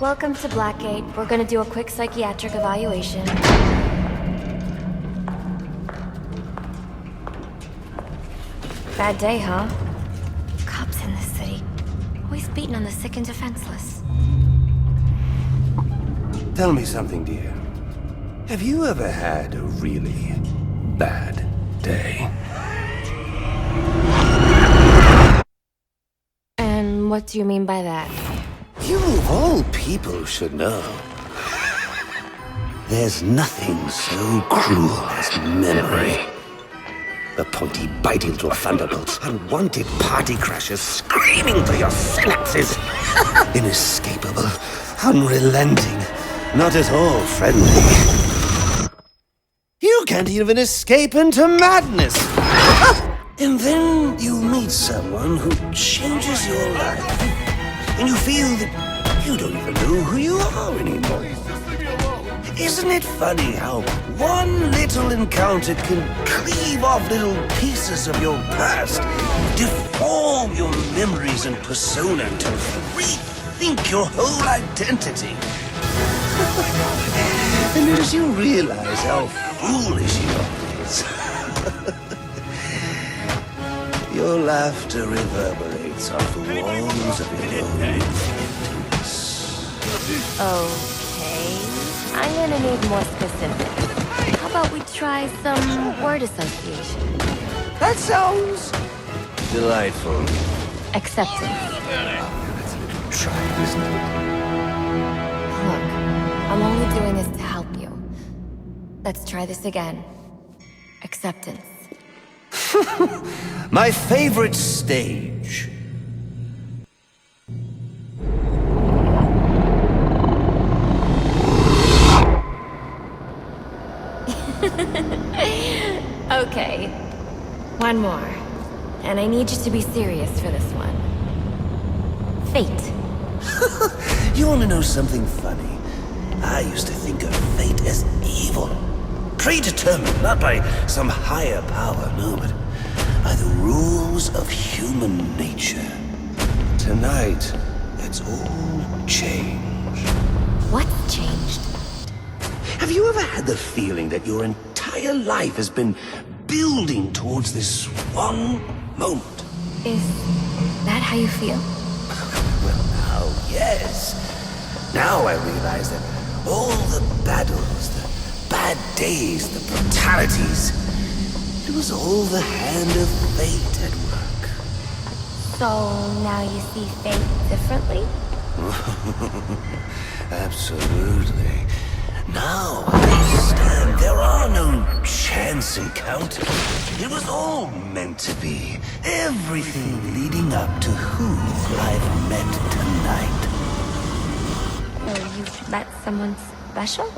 Welcome to Blackgate. We're gonna do a quick psychiatric evaluation. Bad day, huh? Cops in this city. Always beating on the sick and defenseless. Tell me something, dear. Have you ever had a really bad day? And what do you mean by that? You of all people should know. There's nothing so cruel as memory. The pointy, biting little thunderbolts, unwanted party crashers screaming through your synapses. Inescapable, unrelenting, not at all friendly. You can't even escape into madness. And then you meet someone who changes your life. And you feel that you don't even know who you are anymore. Isn't it funny how one little encounter can cleave off little pieces of your past, deform your memories and persona to rethink your whole identity? And as you realize how foolish you is, your laughter reverberates off the walls of your own emptiness. Okay. I'm gonna need more specifics. How about we try some word association? That sounds delightful. Acceptance. That's a little trying, isn't it? Look, I'm only doing this to help you. Let's try this again. Acceptance. My favorite stage. Okay. One more. And I need you to be serious for this one. Fate. You want to know something funny? I used to think of fate as evil. Predetermined, not by some higher power, no, but by the rules of human nature. Tonight, it's all changed. What's changed? Have you ever had the feeling that your entire life has been building towards this one moment? Is that how you feel? Well, now, yes. Now I realize that all the battles, the bad days, the brutalities, it was all the hand of fate at work. So now you see fate differently? Absolutely. Now I understand there are no chance encounters. It was all meant to be. Everything leading up to who I've met tonight. So you've met someone special?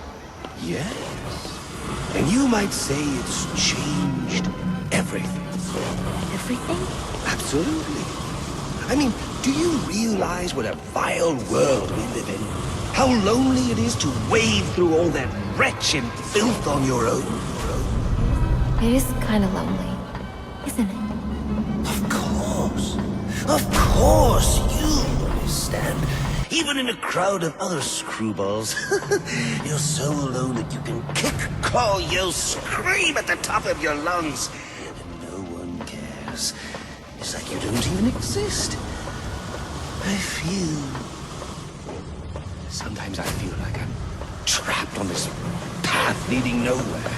Yes. And you might say it's changed everything. Everything? Absolutely. I mean, do you realize what a vile world we live in? How lonely it is to wade through all that wretched filth on your own? It is kind of lonely, isn't it? Of course. Of course, you understand. Even in a crowd of other screwballs, you're so alone that you can kick, claw, yell, scream at the top of your lungs. And no one cares. It's like you don't even exist. Sometimes I feel like I'm trapped on this path leading nowhere.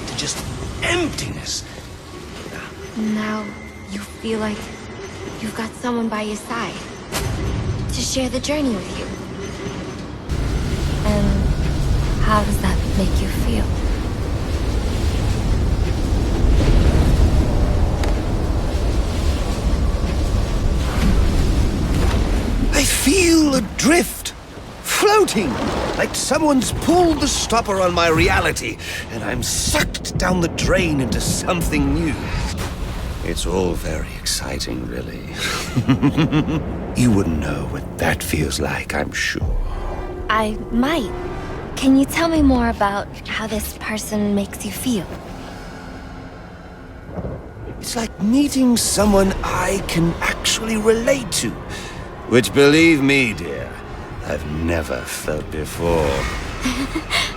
Into just emptiness. Now you feel like you've got someone by your side to share the journey with you. And how does that make you feel? I feel adrift, floating, like someone's pulled the stopper on my reality, and I'm sucked down the drain into something new. It's all very exciting, really. You wouldn't know what that feels like, I'm sure. I might. Can you tell me more about how this person makes you feel? It's like meeting someone I can actually relate to. Which, believe me, dear, I've never felt before.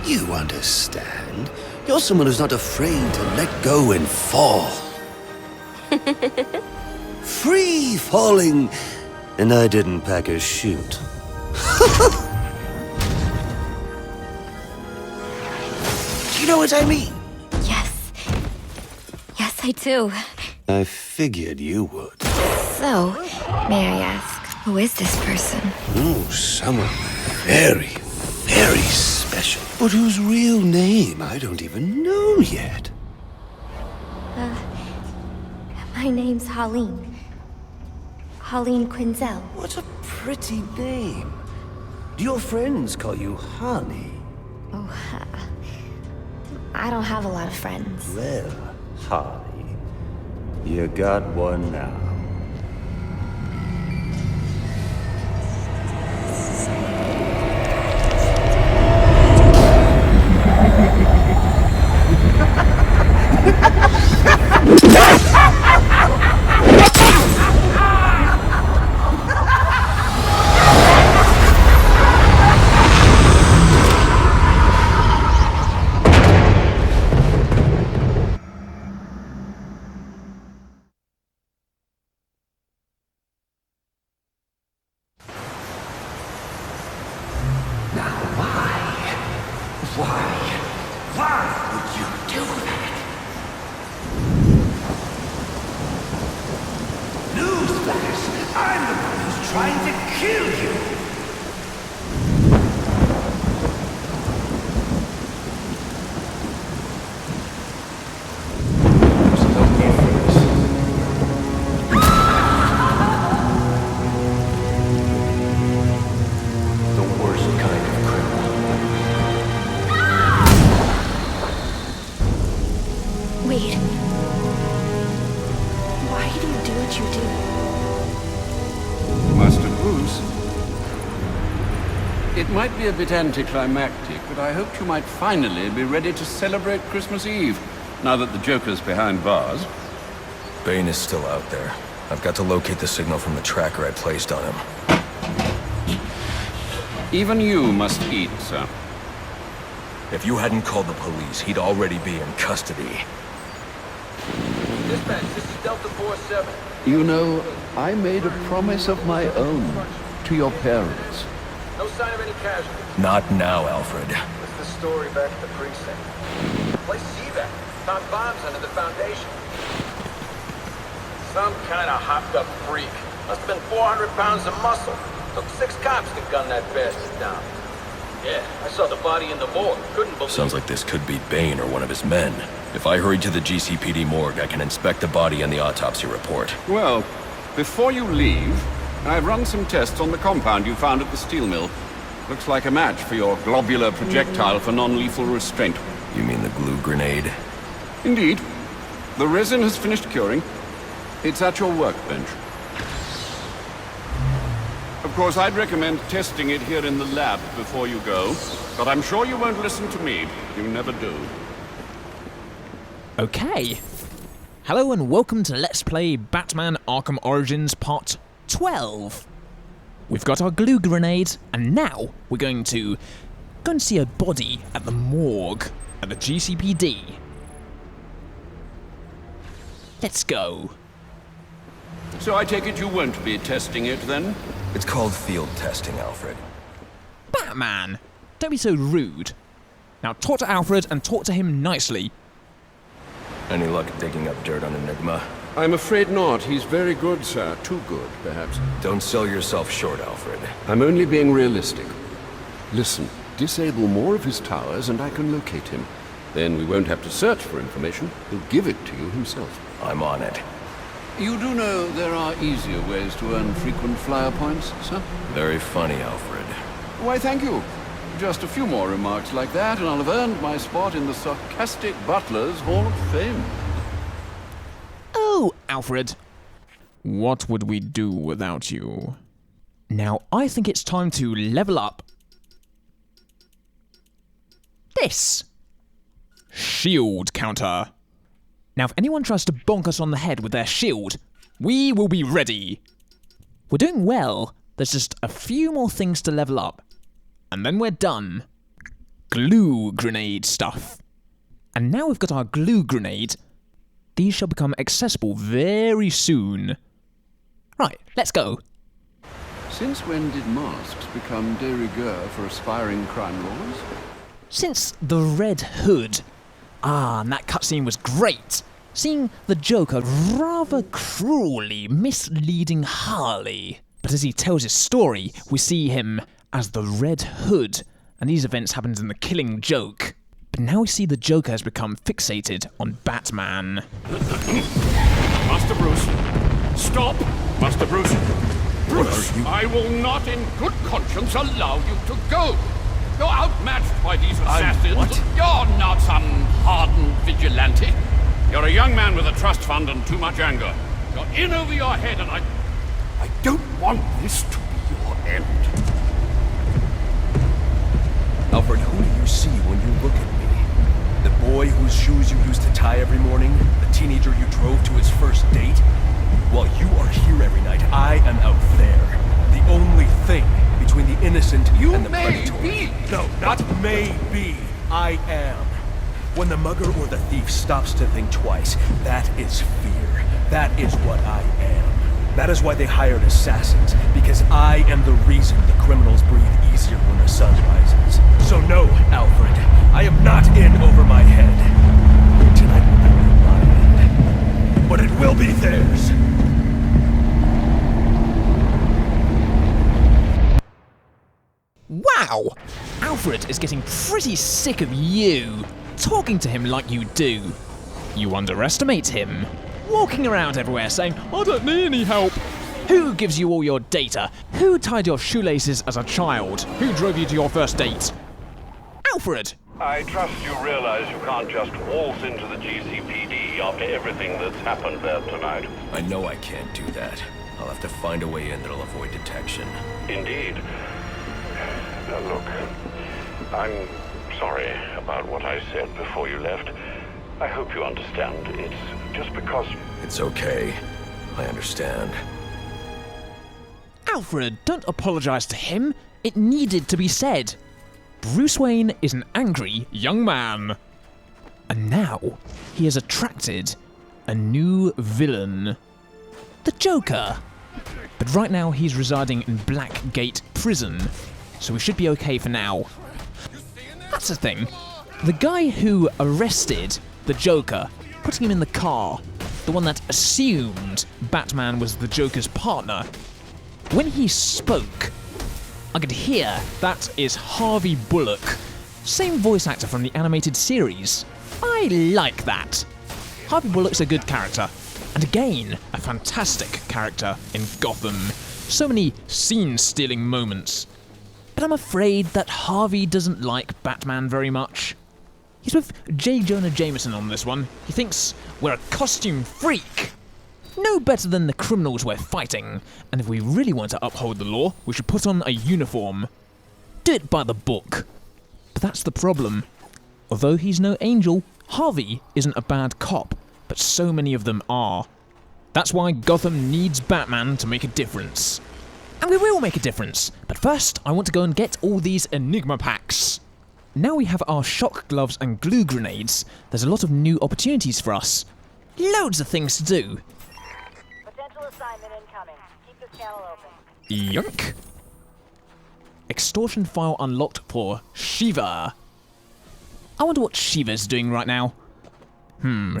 You understand? You're someone who's not afraid to let go and fall. Free falling, and I didn't pack a chute. Do you know what I mean? Yes. Yes, I do. I figured you would. So, may I ask, who is this person? Oh, someone very, very special. But whose real name I don't even know yet. My name's Holleen. Holleen Quinzel. What a pretty name. Do your friends call you Honey? I don't have a lot of friends. Well, Honey, you got one now. Why would you do that? Newsflash! I'm the one who's trying to kill you! The worst kind of criminal. Wait. Why do you do what you do? Master Bruce, it might be a bit anticlimactic, but I hoped you might finally be ready to celebrate Christmas Eve, now that the Joker's behind bars. Bane is still out there. I've got to locate the signal from the tracker I placed on him. Even you must eat, sir. If you hadn't called the police, he'd already be in custody. Dispatch, this is Delta 47. You know, I made a promise of my own to your parents. No sign of any casualties. Not now, Alfred. What's the story back at the precinct? Place CVAC. Found bombs under the foundation. Some kind of hopped-up freak. Must have been 400 pounds of muscle. Took 6 cops to gun that bastard down. Yeah, I saw the body in the morgue. Couldn't believe Sounds it. like this could be Bane or one of his men. If I hurry to the GCPD morgue, I can inspect the body and the autopsy report. Well, before you leave, I've run some tests on the compound you found at the steel mill. Looks like a match for your globular projectile for non-lethal restraint. You mean the glue grenade? Indeed. The resin has finished curing. It's at your workbench. Of course, I'd recommend testing it here in the lab before you go, but I'm sure you won't listen to me. You never do. Okay. Hello and welcome to Let's Play Batman Arkham Origins Part 12. We've got our glue grenade, and now we're going to go and see a body at the morgue at the GCPD. Let's go. So I take it you won't be testing it then? It's called field testing, Alfred. Batman! Don't be so rude. Now talk to Alfred and talk to him nicely. Any luck digging up dirt on Enigma? I'm afraid not. He's very good, sir. Too good, perhaps. Don't sell yourself short, Alfred. I'm only being realistic. Listen, disable more of his towers and I can locate him. Then we won't have to search for information. He'll give it to you himself. I'm on it. You do know there are easier ways to earn frequent flyer points, sir? Very funny, Alfred. Why, thank you. Just a few more remarks like that, and I'll have earned my spot in the Sarcastic Butlers Hall of Fame. Oh, Alfred. What would we do without you? Now, I think it's time to level up this shield counter. Now, if anyone tries to bonk us on the head with their shield, we will be ready. We're doing well, There's just a few more things to level up. And then we're done. Glue grenade stuff. And now we've got our glue grenade. These shall become accessible very soon. Right, let's go. Since when did masks become de rigueur for aspiring crime lords? Since the Red Hood. Ah, and that cutscene was great. Seeing the Joker rather cruelly misleading Harley. But as he tells his story, we see him as the Red Hood, and these events happened in the Killing Joke. But now we see the Joker has become fixated on Batman. Master Bruce, stop! Master Bruce! Bruce, I will not in good conscience allow you to go. You're outmatched by these assassins. What? You're not some hardened vigilante. You're a young man with a trust fund and too much anger. You're in over your head, and I don't want this to be your end. Alfred, who do you see when you look at me? The boy whose shoes you used to tie every morning? The teenager you drove to his first date? While you are here every night, I am out there. The only thing between the innocent and the predatory. Be. No, not may be. I am. When the mugger or the thief stops to think twice, that is fear. That is what I am. That is why they hired assassins, because I am the reason the criminals breathe easier when the sun rises. So no, Alfred, I am not in over my head. Tonight will not be my end, but it will be theirs. Wow! Alfred is getting pretty sick of you. Talking to him like you do. You underestimate him. Walking around everywhere saying, I don't need any help. Who gives you all your data? Who tied your shoelaces as a child? Who drove you to your first date? Alfred! I trust you realize you can't just waltz into the GCPD after everything that's happened there tonight. I know I can't do that. I'll have to find a way in that'll avoid detection. Indeed. Now look, I'm sorry about what I said before you left. I hope you understand. It's just because... It's okay. I understand. Alfred, don't apologize to him. It needed to be said. Bruce Wayne is an angry young man. And now, he has attracted a new villain. The Joker. But right now, he's residing in Blackgate Prison. So we should be okay for now. That's the thing. The guy who arrested the Joker, putting him in the car, the one that assumed Batman was the Joker's partner, when he spoke, I could hear that is Harvey Bullock, same voice actor from the animated series. I like that. Harvey Bullock's a good character, and again, a fantastic character in Gotham. So many scene-stealing moments. But I'm afraid that Harvey doesn't like Batman very much. He's with J. Jonah Jameson on this one. He thinks we're a costume freak. No better than the criminals we're fighting. And if we really want to uphold the law, we should put on a uniform. Do it by the book. But that's the problem. Although he's no angel, Harvey isn't a bad cop, but so many of them are. That's why Gotham needs Batman to make a difference. And we will make a difference, but first I want to go and get all these Enigma packs. Now we have our shock gloves and glue grenades, there's a lot of new opportunities for us. Loads of things to do. Potential assignment incoming. Keep this channel open. Yoink. Extortion file unlocked for Shiva. I wonder what Shiva's doing right now.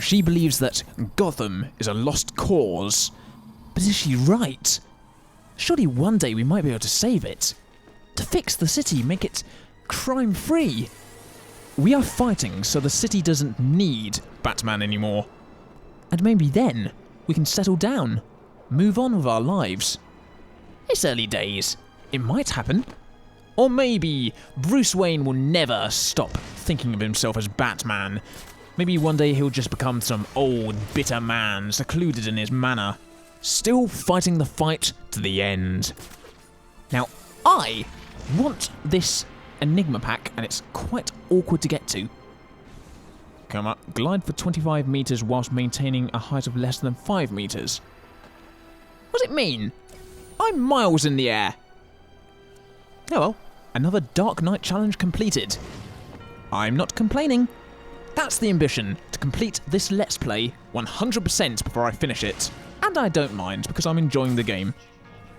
She believes that Gotham is a lost cause. But is she right? Surely one day we might be able to save it. To fix the city, make it crime-free. We are fighting so the city doesn't need Batman anymore. And maybe then we can settle down, move on with our lives. It's early days. It might happen. Or maybe Bruce Wayne will never stop thinking of himself as Batman. Maybe one day he'll just become some old, bitter man, secluded in his manor, still fighting the fight to the end. Now, I want this Enigma pack, and it's quite awkward to get to. Come up, glide for 25 meters whilst maintaining a height of less than 5 meters. What does it mean? I'm miles in the air. Oh well, another Dark Knight challenge completed. I'm not complaining. That's the ambition, to complete this Let's Play 100% before I finish it. And I don't mind, because I'm enjoying the game.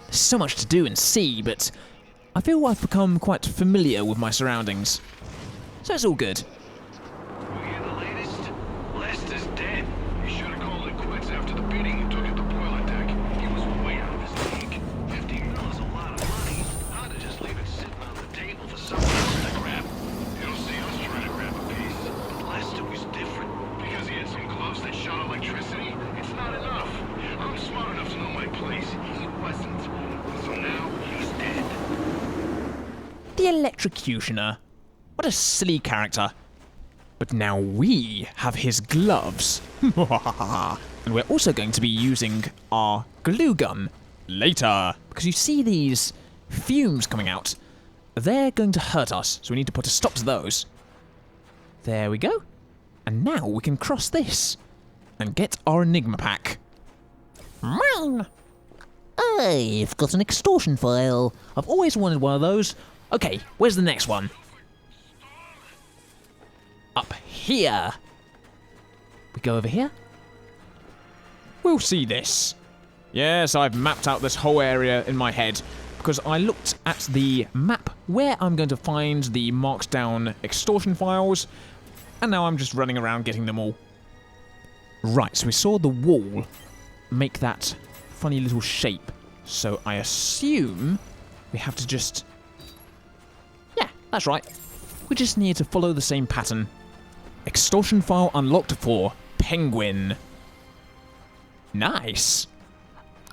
There's so much to do and see, but I feel I've become quite familiar with my surroundings. So it's all good. You hear the latest? Lester's dead. You should have called it quits after the beating you took at the boiler deck. He was way out of his league. 50 mil is a lot of money. I'd just leave it sitting on the table for someone else to grab. You don't see us trying to grab a piece. But Lester was different. Because he had some gloves that shot electricity, it's not enough. I'm smart enough to know my place. He wasn't. So now he's dead. The Electrocutioner. What a silly character. But now we have his gloves. And we're also going to be using our glue gun later. Because you see these fumes coming out. They're going to hurt us, so we need to put a stop to those. There we go. And now we can cross this and get our Enigma pack. Mine! I've got an extortion file. I've always wanted one of those. Okay, where's the next one? Up here. We go over here. We'll see this. Yes, I've mapped out this whole area in my head because I looked at the map where I'm going to find the marked down extortion files, and now I'm just running around getting them all. Right, so we saw the wall make that funny little shape, so I assume we have to just... Yeah, that's right. We just need to follow the same pattern. Extortion file unlocked for Penguin. Nice.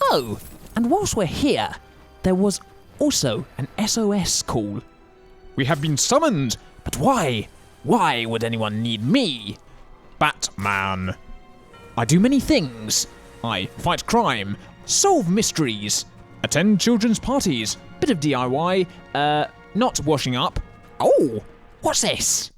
Oh, and whilst we're here, there was also an SOS call. We have been summoned, but why? Why would anyone need me? Batman. I do many things. I fight crime, solve mysteries, attend children's parties, bit of DIY, not washing up. Oh, what's this?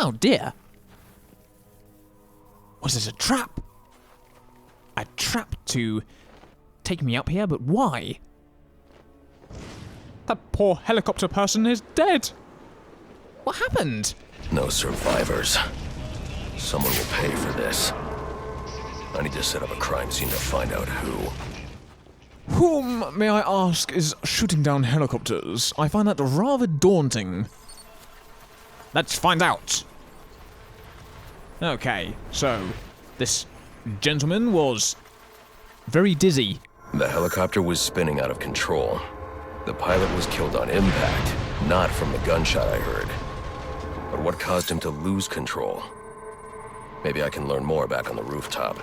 Oh dear. Was it a trap? A trap to take me up here, but why? That poor helicopter person is dead. What happened? No survivors. Someone will pay for this. I need to set up a crime scene to find out who. Whom, may I ask, is shooting down helicopters? I find that rather daunting. Let's find out. Okay, so this gentleman was very dizzy. The helicopter was spinning out of control. The pilot was killed on impact, not from the gunshot I heard. But what caused him to lose control? Maybe I can learn more back on the rooftop.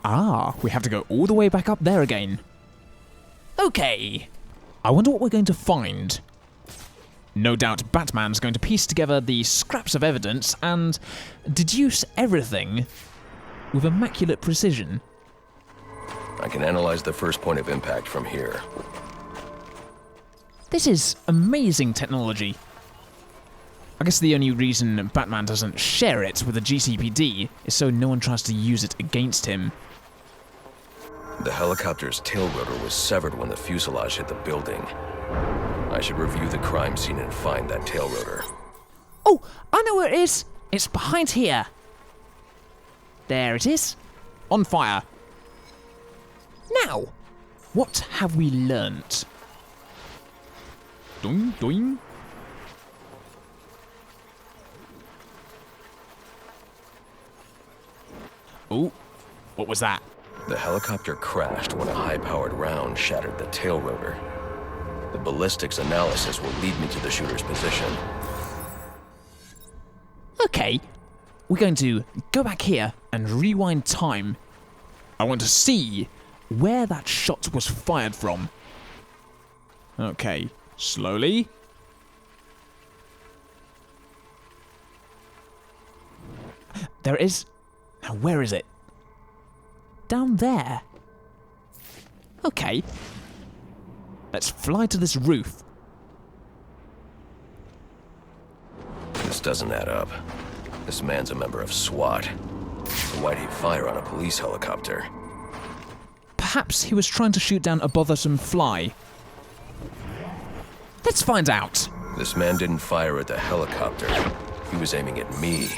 Ah, we have to go all the way back up there again. Okay. I wonder what we're going to find. No doubt Batman's going to piece together the scraps of evidence and deduce everything with immaculate precision. I can analyze the first point of impact from here. This is amazing technology. I guess the only reason Batman doesn't share it with the GCPD is so no one tries to use it against him. The helicopter's tail rotor was severed when the fuselage hit the building. I should review the crime scene and find that tail rotor. Oh, I know where it is! It's behind here. There it is. On fire. Now, what have we learnt? Doing, doing. Oh, what was that? The helicopter crashed when a high-powered round shattered the tail rotor. The ballistics analysis will lead me to the shooter's position. Okay, we're going to go back here and rewind time. I want to see where that shot was fired from. Okay, slowly. There it is. Now, where is it? Down there. Okay. Let's fly to this roof. This doesn't add up. This man's a member of SWAT. So why'd he fire on a police helicopter? Perhaps he was trying to shoot down a bothersome fly. Let's find out. This man didn't fire at the helicopter. He was aiming at me.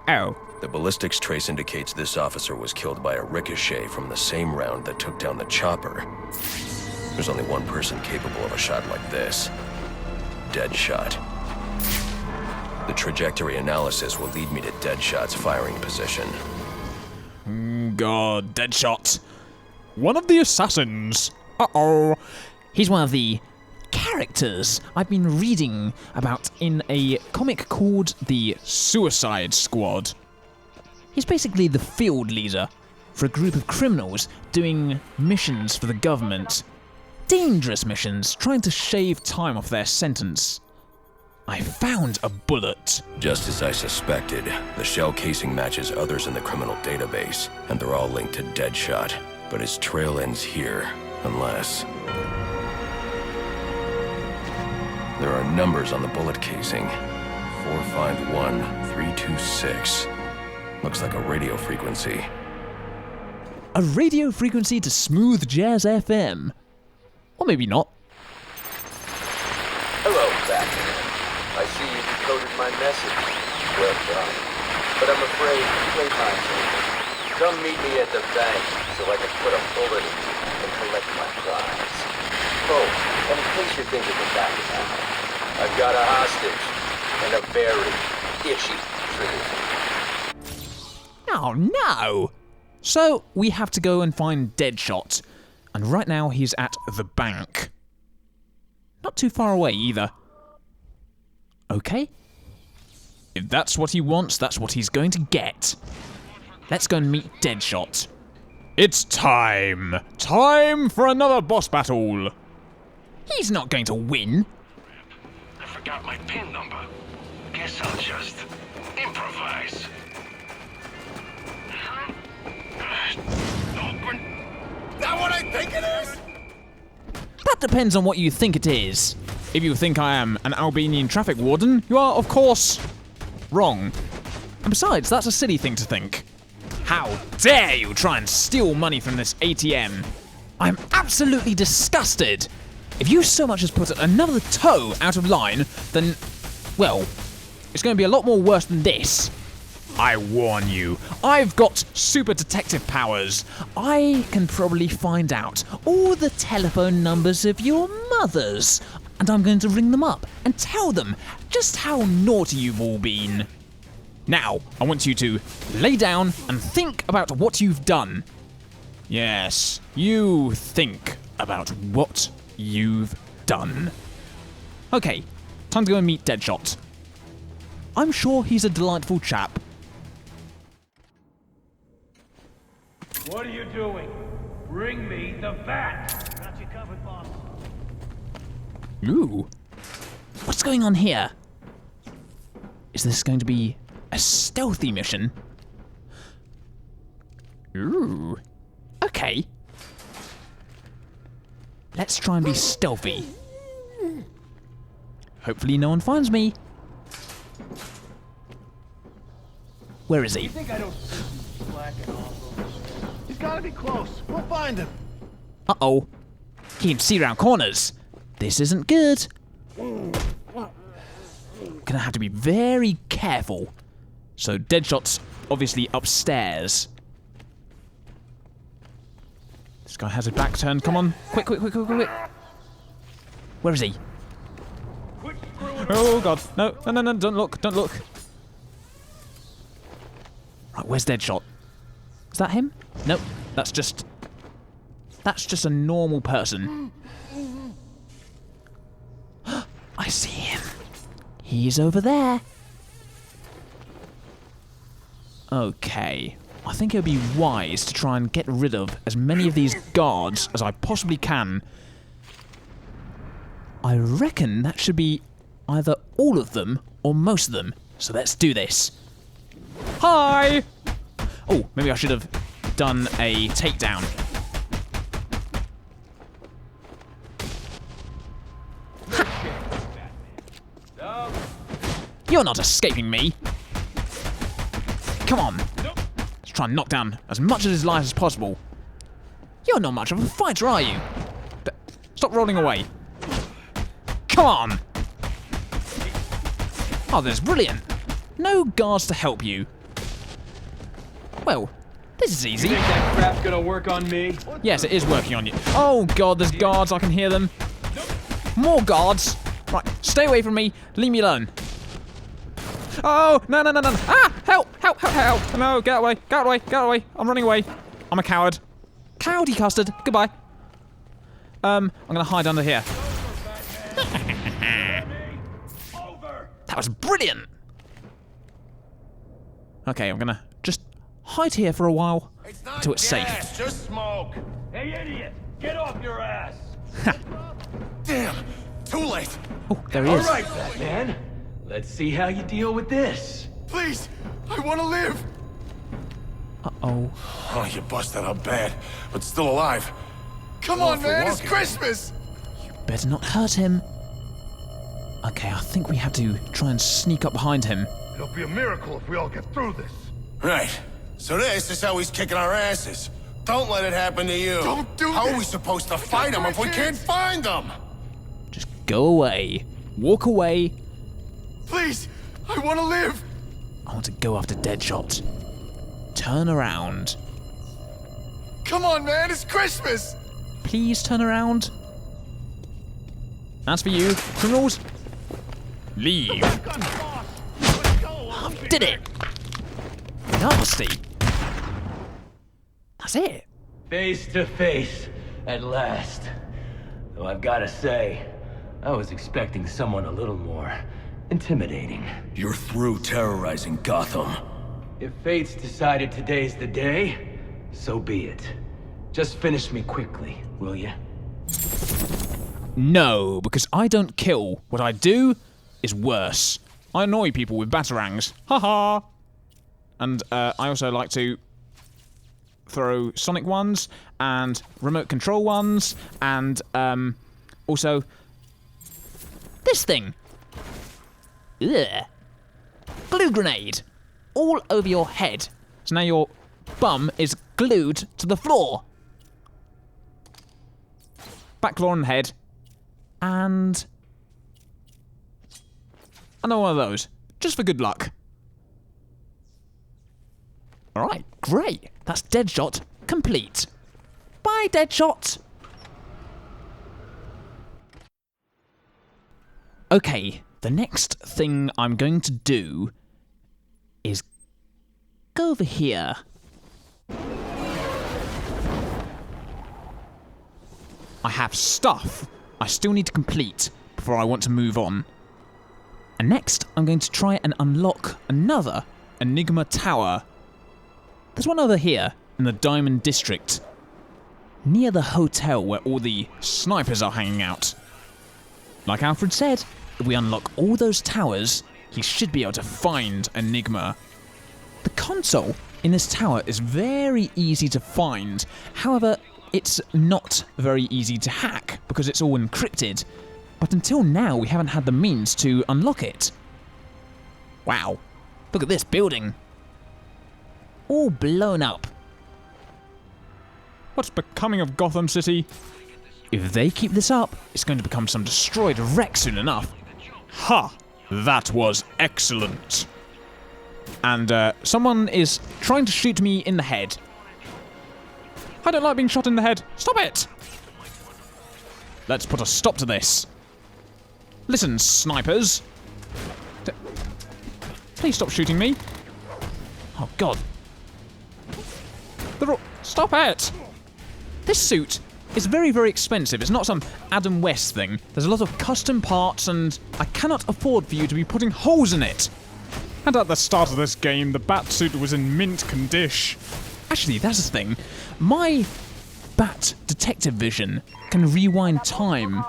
Oh. The ballistics trace indicates this officer was killed by a ricochet from the same round that took down the chopper. There's only one person capable of a shot like this. Deadshot. The trajectory analysis will lead me to Deadshot's firing position. God, Deadshot. One of the assassins. Uh-oh. He's one of the characters I've been reading about in a comic called The Suicide Squad. He's basically the field leader for a group of criminals doing missions for the government. Dangerous missions, trying to shave time off their sentence. I found a bullet. Just as I suspected, the shell casing matches others in the criminal database, and they're all linked to Deadshot. But his trail ends here, unless... There are numbers on the bullet casing. 451326. Looks like a radio frequency. A radio frequency to smooth jazz FM. Or maybe not. Hello, Batman. I see you decoded my message. Well done. But I'm afraid playtime's over. Come meet me at the bank so I can put a bullet in you and collect my prize. Oh, and in case you're thinking of backing out, I've got a hostage and a very itchy trinity. Oh no! So, we have to go and find Deadshot. And right now he's at the bank. Not too far away either. Okay. If that's what he wants, that's what he's going to get. Let's go and meet Deadshot. It's time! Time for another boss battle! He's not going to win. I forgot my PIN number. Guess I'll just improvise. Open. That what I think it is? That depends on what you think it is. If you think I am an Albanian traffic warden, you are, of course, wrong. And besides, that's a silly thing to think. How dare you try and steal money from this ATM? I'm absolutely disgusted. If you so much as put another toe out of line, then, well, it's going to be a lot more worse than this. I warn you, I've got super detective powers. I can probably find out all the telephone numbers of your mothers, and I'm going to ring them up and tell them just how naughty you've all been. Now, I want you to lay down and think about what you've done. Yes, you think about what you've done. Okay, time to go and meet Deadshot. I'm sure he's a delightful chap. What are you doing? Bring me the bat! Got you covered, boss. Ooh. What's going on here? Is this going to be a stealthy mission? Ooh. Okay. Let's try and be stealthy. Hopefully no one finds me. Where is he? You think I don't see you slacking off over there? He's gotta be close. We'll find him. Uh-oh. He can see around corners. This isn't good. Gonna have to be very careful. So Deadshot's obviously upstairs. This guy has his back turned. Come on. Quick, quick, quick, quick, quick. Where is he? Oh, God. No, no, no, no. Don't look. Don't look. Right, where's Deadshot? Is that him? Nope. That's just a normal person. I see him. He's over there. Okay. I think it would be wise to try and get rid of as many of these guards as I possibly can. I reckon that should be either all of them or most of them. So let's do this. Hi! Oh, maybe I should have done a takedown. You're not escaping me. Come on. Let's try and knock down as much of his life as possible. You're not much of a fighter, are you? Stop rolling away. Come on. Oh, that's brilliant. No guards to help you. Well, this is easy. You think that crap's gonna work on me? Yes, it is working on you. Oh god, there's guards, I can hear them. More guards. Right, stay away from me. Leave me alone. Oh, no. Ah, help. No, get away. I'm running away. I'm a coward. Cowdy custard. Goodbye. I'm gonna hide under here. That was brilliant. Okay, I'm gonna just hide here for a while until it's safe. Just smoke. Hey, idiot! Get off your ass! Damn, too late. Oh, there he is. All right, Batman. Let's see how you deal with this. Please, I want to live. Uh-oh. Oh, you busted up bad, but still alive. Come on, man, it's Christmas. Better not hurt him. Okay, I think we have to try and sneak up behind him. It'll be a miracle if we all get through this. Right. So this is how he's kicking our asses. Don't let it happen to you. Don't do How are we supposed to fight him if we can't find him? Just go away. Walk away. Please, I want to live. I want to go after Deadshot. Turn around. Come on, man, it's Christmas. Please turn around. That's for you, criminals. Leave. I did it. Nasty. That's it. Face to face, at last. Though I've got to say, I was expecting someone a little more intimidating. You're through terrorizing Gotham. If Fate's decided today's the day, so be it. Just finish me quickly, will ya? No, because I don't kill. What I do is worse. I annoy people with batarangs. Haha. And I also like to throw sonic ones and remote control ones and also this thing. Ugh. Glue grenade. All over your head. So now your bum is glued to the floor. Back claw on head. And another one of those. Just for good luck. Alright, great. That's Deadshot complete. Bye, Deadshot! Okay, the next thing I'm going to do is go over here. I have stuff I still need to complete before I want to move on. And next, I'm going to try and unlock another Enigma Tower. There's one over here in the Diamond District, near the hotel where all the snipers are hanging out. Like Alfred said, if we unlock all those towers, he should be able to find Enigma. The console in this tower is very easy to find. However, it's not very easy to hack because it's all encrypted. But until now, we haven't had the means to unlock it. Wow, look at this building. All blown up. What's becoming of Gotham City? If they keep this up, it's going to become some destroyed wreck soon enough. Ha! That was excellent. And someone is trying to shoot me in the head. I don't like being shot in the head. Stop it! Let's put a stop to this. Listen, snipers. Please stop shooting me. Oh, God. Stop it! This suit is very, very expensive. It's not some Adam West thing. There's a lot of custom parts, and I cannot afford for you to be putting holes in it. And at the start of this game, the Batsuit was in mint condition. Actually, that's the thing. My Bat detective vision can rewind time.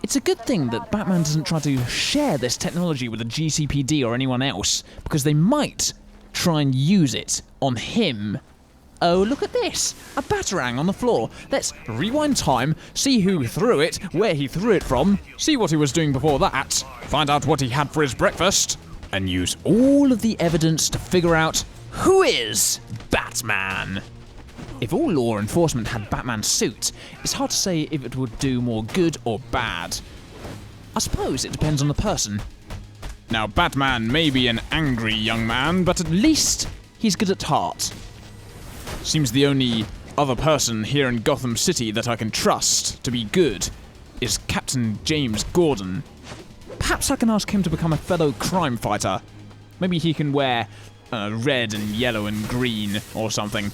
It's a good thing that Batman doesn't try to share this technology with the GCPD or anyone else, because they might try and use it on him. Oh, look at this! A batarang on the floor. Let's rewind time, see who threw it, where he threw it from, see what he was doing before that, find out what he had for his breakfast. and use all of the evidence to figure out who is Batman. If all law enforcement had Batman's suit, it's hard to say if it would do more good or bad. I suppose it depends on the person. Now, Batman may be an angry young man, but at least he's good at heart. Seems the only other person here in Gotham City that I can trust to be good is Captain James Gordon. Perhaps I can ask him to become a fellow crime fighter. Maybe he can wear red and yellow and green or something.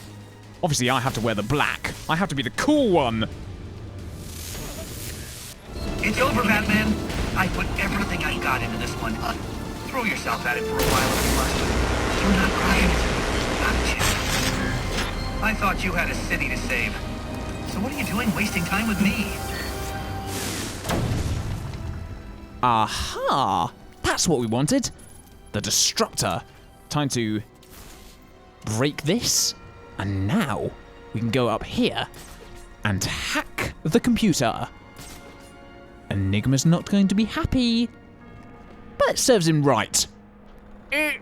Obviously, I have to wear the black. I have to be the cool one. It's over, Batman. I put everything I got into this one. Throw yourself at it for a while if you must. Do not cry. Gotcha. I thought you had a city to save. So what are you doing wasting time with me? Aha! That's what we wanted. The Disruptor. Time to break this. And now we can go up here and hack the computer. Enigma's not going to be happy, but it serves him right. There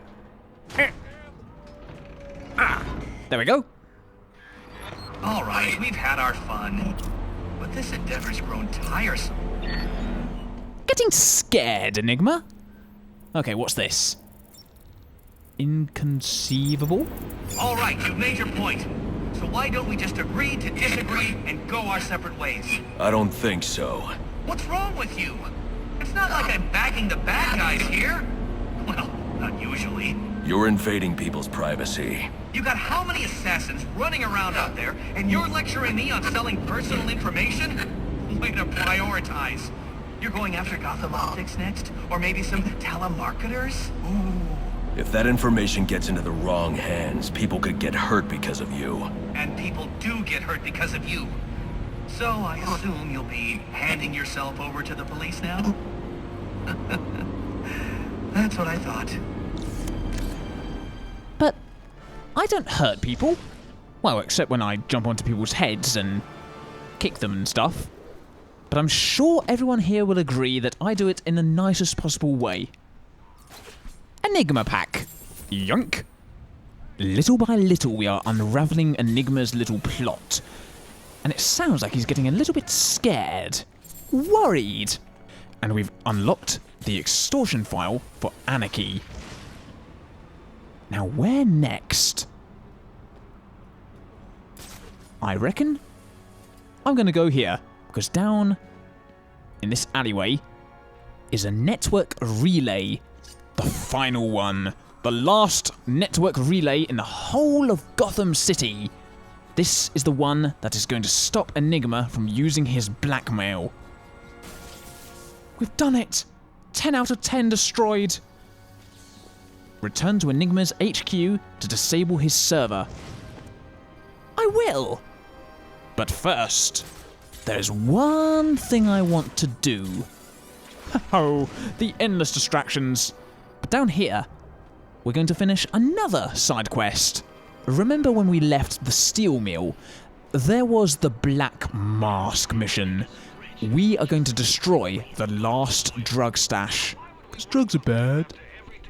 we go. All right, we've had our fun. But this endeavor's grown tiresome. Getting scared, Enigma. Okay, what's this? Inconceivable? All right, you've made your point. So why don't we just agree to disagree and go our separate ways? I don't think so. What's wrong with you? It's not like I'm backing the bad guys here. Well, not usually. You're invading people's privacy. You got how many assassins running around out there, and you're lecturing me on selling personal information? Way to prioritize. You're going after Gotham Optics next? Or maybe some telemarketers? Ooh. If that information gets into the wrong hands, people could get hurt because of you. And people do get hurt because of you. So I assume you'll be handing yourself over to the police now? That's what I thought. But I don't hurt people. Well, except when I jump onto people's heads and kick them and stuff. But I'm sure everyone here will agree that I do it in the nicest possible way. Enigma pack. Yoink. Little by little we are unraveling Enigma's little plot. And it sounds like he's getting a little bit scared. Worried. And we've unlocked the extortion file for Anarchy. Now where next? I reckon I'm gonna go here, because down in this alleyway is a network relay. The final one. The last network relay in the whole of Gotham City. This is the one that is going to stop Enigma from using his blackmail. We've done it! 10 out of 10 destroyed. Return to Enigma's HQ to disable his server. I will! But first, there's one thing I want to do. Oh, the endless distractions. But down here, we're going to finish another side quest. Remember when we left the steel mill? There was the Black Mask mission. We are going to destroy the last drug stash. Because drugs are bad.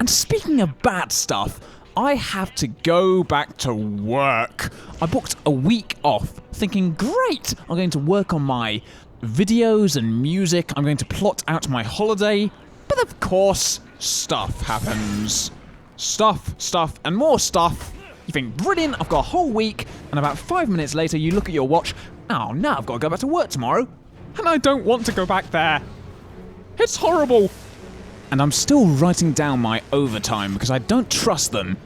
And speaking of bad stuff, I have to go back to work. I booked a week off, thinking, great, I'm going to work on my videos and music. I'm going to plot out my holiday. But of course, stuff happens. Stuff, and more stuff. You think, brilliant, I've got a whole week, and about 5 minutes later you look at your watch, oh, now I've got to go back to work tomorrow. And I don't want to go back there. It's horrible. And I'm still writing down my overtime because I don't trust them.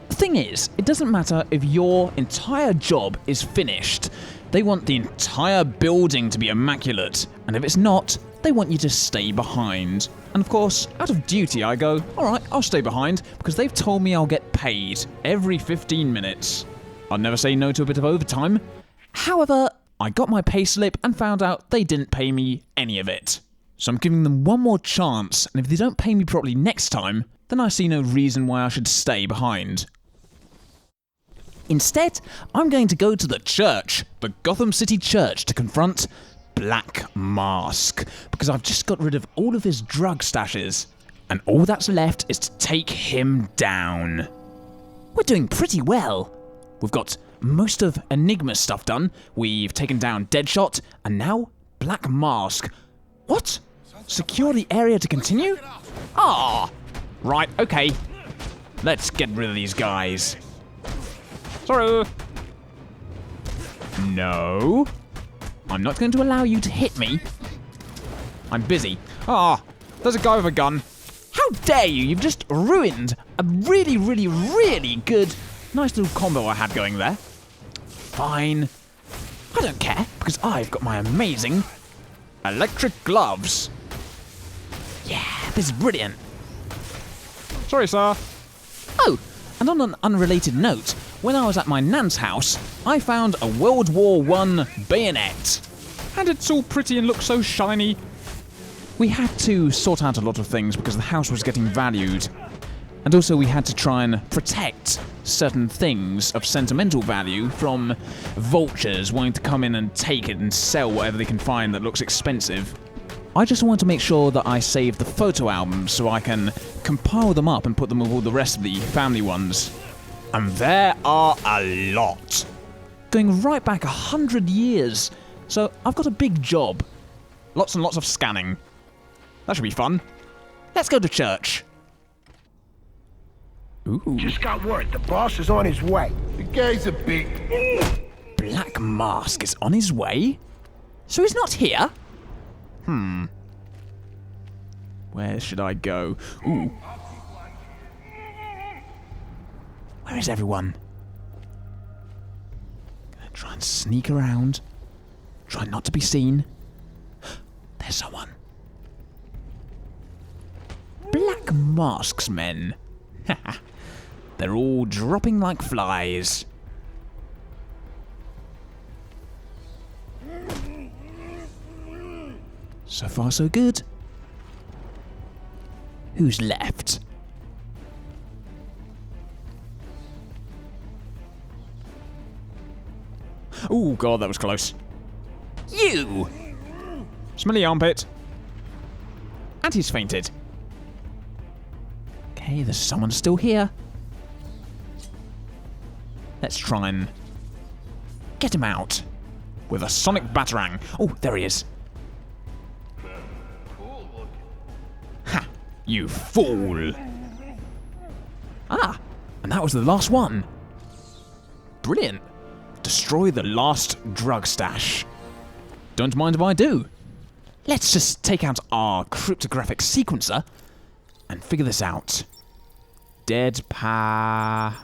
The thing is, it doesn't matter if your entire job is finished. They want the entire building to be immaculate, and if it's not, they want you to stay behind. And of course, out of duty I go, alright, I'll stay behind, because they've told me I'll get paid every 15 minutes. I'll never say no to a bit of overtime. However, I got my payslip and found out they didn't pay me any of it. So I'm giving them one more chance, and if they don't pay me properly next time, then I see no reason why I should stay behind. Instead, I'm going to go to the church, the Gotham City Church, to confront Black Mask, because I've just got rid of all of his drug stashes. And all that's left is to take him down. We're doing pretty well. We've got most of Enigma's stuff done. We've taken down Deadshot, and now Black Mask. What? Secure the area to continue? Ah! Right, okay. Let's get rid of these guys. Sorry. No. I'm not going to allow you to hit me. I'm busy. Ah, there's a guy with a gun. How dare you? You've just ruined a really, really, really good, nice little combo I had going there. Fine. I don't care, because I've got my amazing electric gloves. Yeah, this is brilliant. Sorry, sir. Oh, and on an unrelated note, when I was at my nan's house, I found a World War I bayonet. And it's all pretty and looks so shiny. We had to sort out a lot of things because the house was getting valued. And also we had to try and protect certain things of sentimental value from vultures wanting to come in and take it and sell whatever they can find that looks expensive. I just want to make sure that I save the photo albums so I can compile them up and put them with all the rest of the family ones. And there are a lot. Going right back 100 years. So I've got a big job. Lots and lots of scanning. That should be fun. Let's go to church. Ooh. Just got word. The boss is on his way. The guy's a big... Black Mask is on his way? So he's not here? Where should I go? Ooh. Where is everyone? Gonna try and sneak around. Try not to be seen. There's someone. Black Mask's men. They're all dropping like flies. So far, so good. Who's left? Oh god, that was close. You! Smelly armpit. And he's fainted. Okay, there's someone still here. Let's try and get him out with a sonic batarang. Oh, there he is. Ha! You fool! Ah, and that was the last one. Brilliant. Destroy the last drug stash. Don't mind if I do. Let's just take out our cryptographic sequencer and figure this out. Dead parents?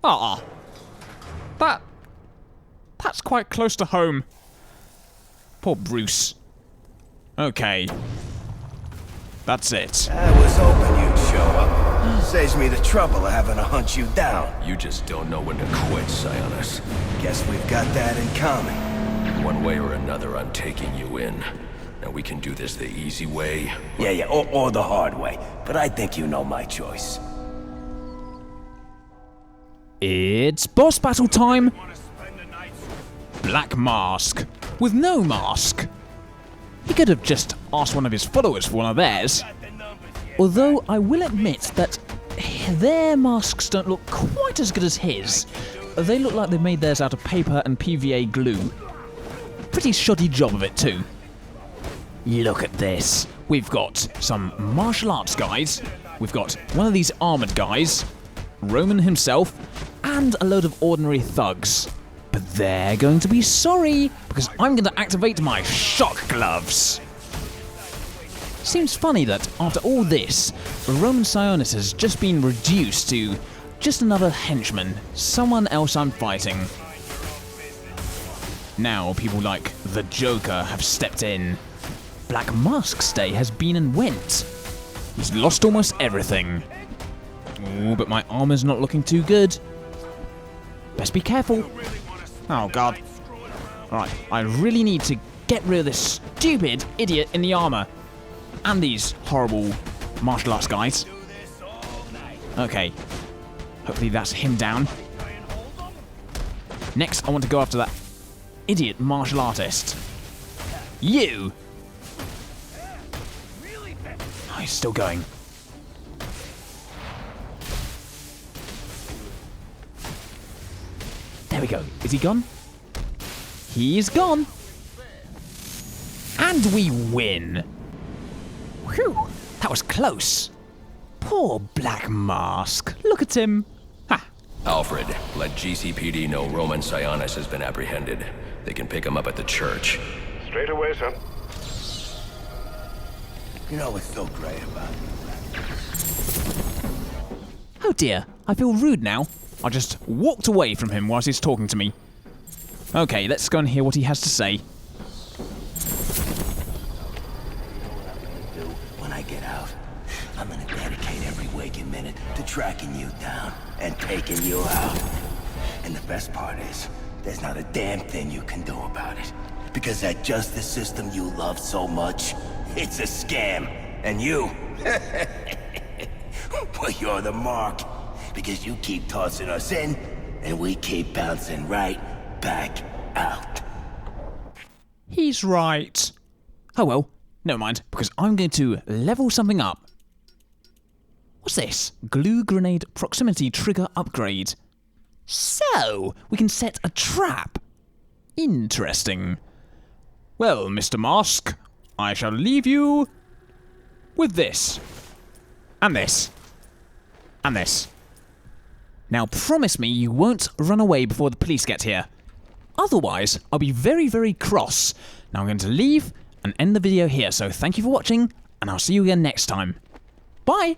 Ah. That's quite close to home. Poor Bruce. Okay. That's it. I was hoping you'd show up. Saves me the trouble of having to hunt you down. You just don't know when to quit, Sionis. Guess we've got that in common. One way or another, I'm taking you in. Now we can do this the easy way. Yeah, or the hard way. But I think you know my choice. It's boss battle time. Black Mask with no mask. He could have just asked one of his followers for one of theirs. Although I will admit that their masks don't look quite as good as his. They look like they made theirs out of paper and PVA glue. Pretty shoddy job of it too. Look at this. We've got some martial arts guys. We've got one of these armored guys. Roman himself. And a load of ordinary thugs. But they're going to be sorry, because I'm going to activate my shock gloves. Seems funny that after all this, Roman Sionis has just been reduced to just another henchman, someone else I'm fighting. Now people like the Joker have stepped in. Black Mask's day has been and went. He's lost almost everything. Ooh, but my armor's not looking too good. Best be careful. Oh god. Alright, I really need to get rid of this stupid idiot in the armor. And these horrible martial arts guys. Okay. Hopefully that's him down. Next, I want to go after that idiot martial artist. You! Oh, he's still going. There we go. Is he gone? He's gone. And we win. Whew, that was close. Poor Black Mask. Look at him. Ha. Alfred, let GCPD know Roman Sionis has been apprehended. They can pick him up at the church. Straight away, son. You know what's so great about it? Oh dear, I feel rude now. I just walked away from him whilst he's talking to me. Okay, let's go and hear what he has to say. When I get out, I'm gonna dedicate every waking minute to tracking you down and taking you out. And the best part is, there's not a damn thing you can do about it. Because that justice system you love so much, it's a scam. And you, well, you're the mark. Because you keep tossing us in, and we keep bouncing right back out. He's right. Oh well, never mind, because I'm going to level something up. What's this? Glue grenade proximity trigger upgrade. So, we can set a trap. Interesting. Well, Mr. Mask, I shall leave you with this. And this. And this. Now promise me you won't run away before the police get here. Otherwise, I'll be very, very cross. Now I'm going to leave and end the video here, so thank you for watching, and I'll see you again next time. Bye!